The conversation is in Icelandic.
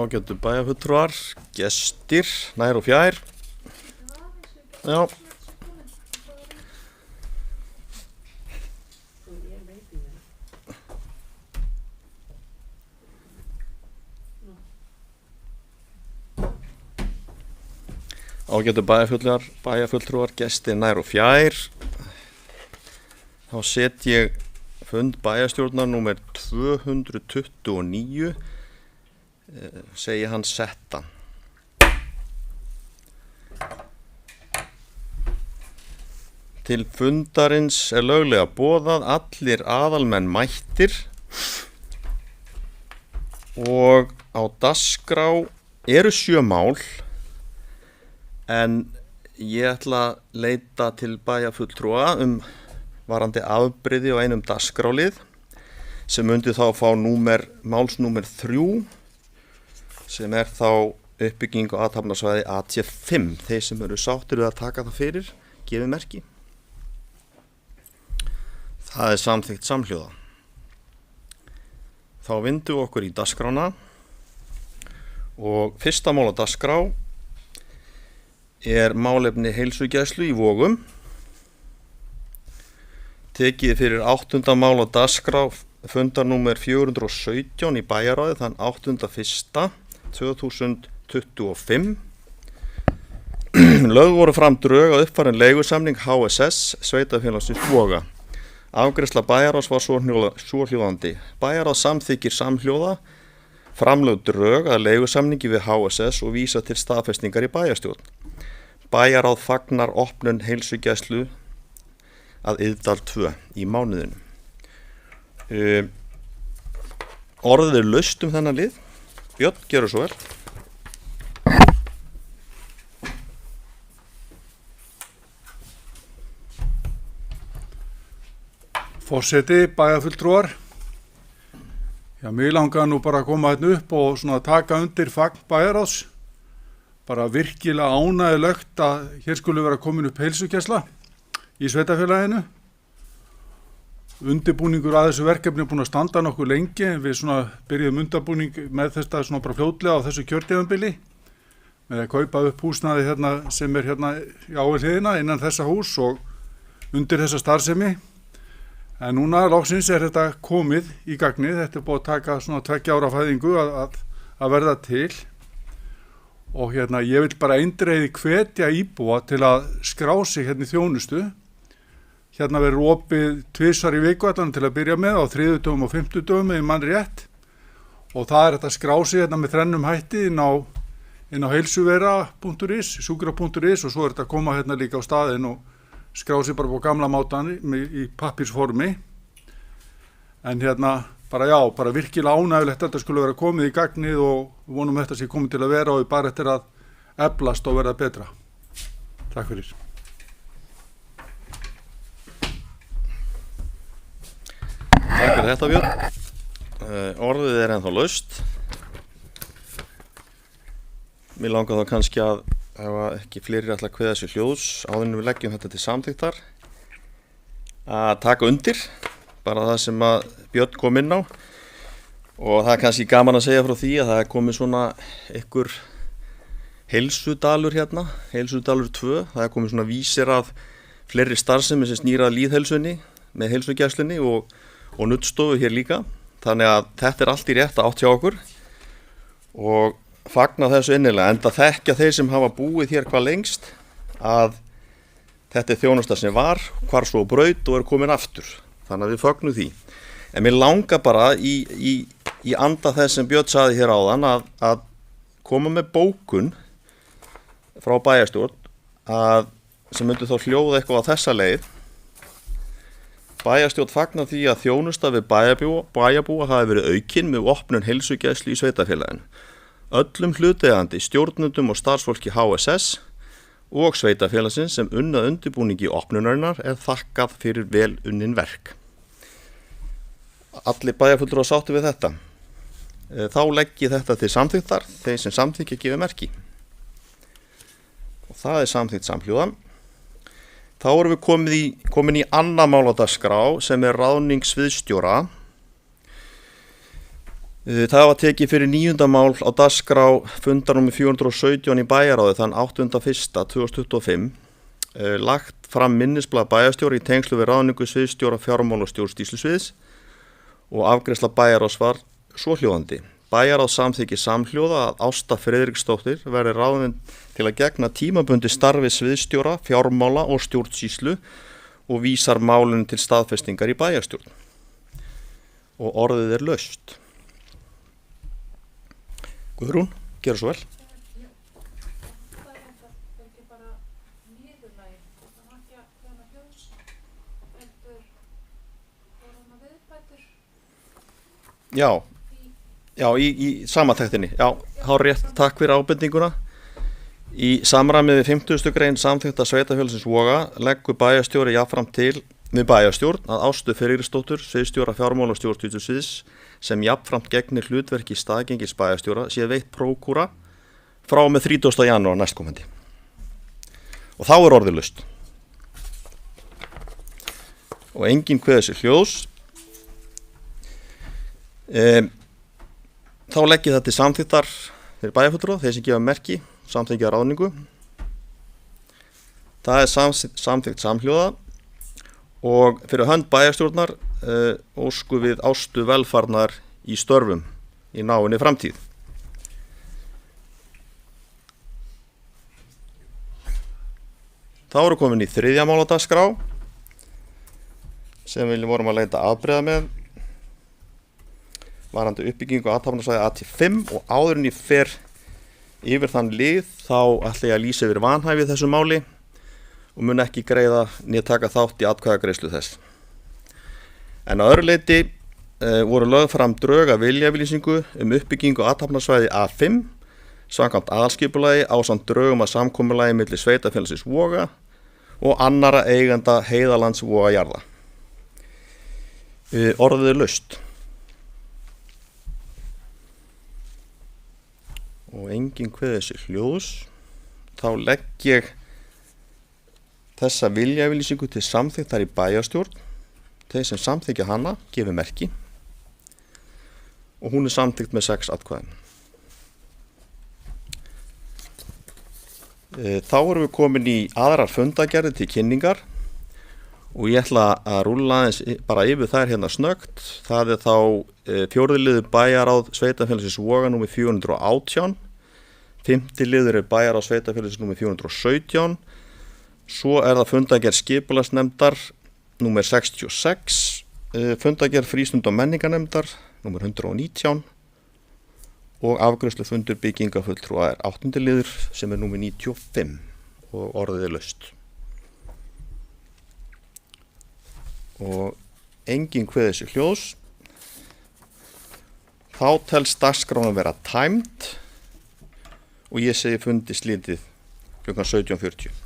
ágætu bæjarfulltrúar, gestir, nær og fjær. Já. Ágætu bæjarfulltrúar, gestir, nær og fjær. Þá set ég fund bæjarstjórnar númer 229, segi hann setta. Til fundarins löglega boðað, allir aðalmenn mættir og á dagskrá eru 7 mál, en ég ætla að leita til bæjarfulltrúa varandi afbrigði á einum dagskrálið sem myndi þá fá málsnúmer 3 sem þá uppbygging á athafnasvæði AT5. Þeir sem eru sáttir við að taka það fyrir, gefið merki. Það er samþykkt samhljóða. Þá vindum við okkur í dagskrána og fyrsta mál á dagskrá er málefni heilsugæslu í Vogum. Tekið fyrir 8. mál á dagskrá fundarnúmer 417 í bæjarráði þann 8.1.2025. Lögð voru fram drög að uppfærin leigusamning HSS Sveitarfélagsins Voga. Afgreiðsla bæjarráðs var svohljóðandi. Bæjarráð samþykkir samhljóða framlögð drög að leigusamningi við HSS og vísa til staðfestingar í bæjarstjórn. Bæjarráð fagnar opnun heilsugæslu að Iðdal 2 í mánuðinu. Orðið er laust þennan lið. Björn, gjörðu svo vel. Forseti, bæjarfulltrúar. Já, mig langar nú bara að koma hérna upp og svona taka undir fagn bæjarráðs. Bara virkilega ánægjulegt að hér skuli vera komin upp heilsugæsla í sveitarfélaginu. Undirbúningur að þessu verkefni er búin að standa nokkuð lengi. Við svona byrjuðum undirbúning með þetta svona bara fljótlega á þessu kjörtímabili með að kaupa upp húsnæði hérna sem er hérna á hliðina innan þessa hús og undir þessa starfsemi. En núna loksins er þetta komið í gagnið. Þetta er búið að taka svona 2 ára fæðingu að verða til. Og hérna ég vil bara eindregið hvetja íbúa til að skrá sig hérna í þjónustu. Hérna verður opið 2 í viku allan til að byrja með á 30 og 50 með mann rétt. Og það er þetta skrá sig hérna með 3 hætti inn á heilsuvera.is, sjúkra.is og svo er þetta að koma hérna líka á staðinn og skrá sig bara på gamla mátan í pappirsformi. En hérna bara virkilega ánægjulegt þetta skulle vera komið í gagnið og vonum þetta sé komið til að vera og bara eftir að eflast og verða betra. Takk fyrir. Takk fyrir þetta, Björn. Orðið er ennþá laust. Mér langar þá kannski að ef ekki fleiri ætla að kveða sér hljóðs áður en við leggjum þetta til samþykktar að taka undir bara það sem að Björn kom inn á og það er kannski gaman að segja frá því að það er komið svona einhver heilsudalur hérna, heilsudalur 2, það er komið svona vísir að fleiri starfsemi sem snýr að lýðheilsunni með heilsugæslunni og nuddstofu hér líka, þannig að þetta er allt í rétta átt hjá okkur og fagna þessu innilega, enda þekkja þeir sem hafa búið hér hvað lengst að þetta er þjónusta sem var, hvar svo braut og er komin aftur, þannig að við fögnum því. En mér langar bara í anda þess sem Björn sagði hér áðan að koma með bókun frá bæjarstjórn sem myndi þá hljóða eitthvað á þessa leið. Bæjarstjórn fagnar því að þjónusta við bæjarbúa hafi verið aukin með opnun heilsugæslu í sveitarfélaginu. Öllum hlutaðeigandi stjórnendum og starfsfólki HSS og sveitarfélagsins sem unnað undirbúningi opnunarinnar er þakkað fyrir vel unnin verk. Allir bæjarfulltrúar sáttu við þetta. Þá legg ég þetta til samþykktar, þeir sem samþykkja gefa merki. Og það er samþykkt samhljóða. Þá erum við komin í annað mál á dagskrá sem er ráðning sviðsstjóra. Það var tekið fyrir 9. mál á dagskrá fundar nr. 417 í bæjaráði þann 8.1.2025, lagt fram minnisblað bæjarstjóra í tengslu við ráðningu sviðsstjóra fjármála og stjórnsýslusviðs og afgreiðsla bæjaráðs var svohljóðandi. Bæjaráð samþykki samhljóða að Ásta Friðriksdóttir verði ráðin til að gegna tímabundi starfi sviðsstjóra fjármála og stjórnsýslu og vísar málinu til staðfestingar í bæjarstjórn. Og orðið laust. Guðrún, gera svo vel. Það er ekki bara niðurlagið, það var ekki að hana hljós, heldur voru hana viðbætur í samantektinni. Já, hárrétt, takk fyrir ábendinguna. Í samræmi við 50. grein samþykkta sveitarfélagsins Voga leggur bæjarstjóri jafnframt til við bæjarstjórn að Ástu Friðriksdóttur, sviðsstjóra fjármála og stjórnsýslusviðs sem jafnframt gegnir hlutverki staðgengils bæjarstjóra sé veitt prókúra frá með 30. janúar næstkomandi. Og þá er orðið laust. Og enginn kveður sér hljóðs. Þá legg ég það til samþykktar fyrir bæjarfulltrúa, þeir sem gefa merki, samþykkja ráðningu. Það er samþykkt samhljóða og fyrir hönd bæjarstjórnar ósku við Ástu velfarnar í störfum í náinni framtíð. Þá eru komin í 3. mál á dagskrá sem við vorum að leita afbrigða með varðandi uppbyggingu athafnasvæði AT5 og áður en ég fer yfir þann lið þá ætla ég að lýsa yfir vanhæfi þessu máli og mun ekki greiða né taka þátt í atkvæðagreiðslu þess. En að öðru leyti voru lögð fram drög af viljayfirlýsingu uppbyggingu athafnasvæði A5 samkvæmt aðalskipulagi ásamt drögum að samkomulagi milli sveitarfélagsins Voga og annarra eigenda heiðalands Voga jarða. Orðið laust. Og enginn kveður sér hljóðs. Þá legg ég þessa viljayfirlýsingu til samþykktar í bæjarstjórn. Þeir sem samþykkja hana gefi merki og hún er samþykkt með 6 atkvæðum. Þá erum við komin í aðrar fundagerðir til kynningar og ég ætla að rúlla aðeins bara yfir þær hérna snöggt. Það er þá 4. liður bæjaráð sveitarfélagsins Voga nr. 418, 5. liður er bæjaráð sveitarfélagsins nr. 417, svo er það fundagerð skipulagsnefndar nr. 66, fundagerð frístund- og menningarnefndar nr. 119 og afgreiðslufundur byggingafulltrúa er 8. liður sem er nr. 95 og orðið er laust. Og enginn kveður sér hljóðs. Þá telst dagskráin vera tæmd og ég segi fundi slítið klukkan 17:40.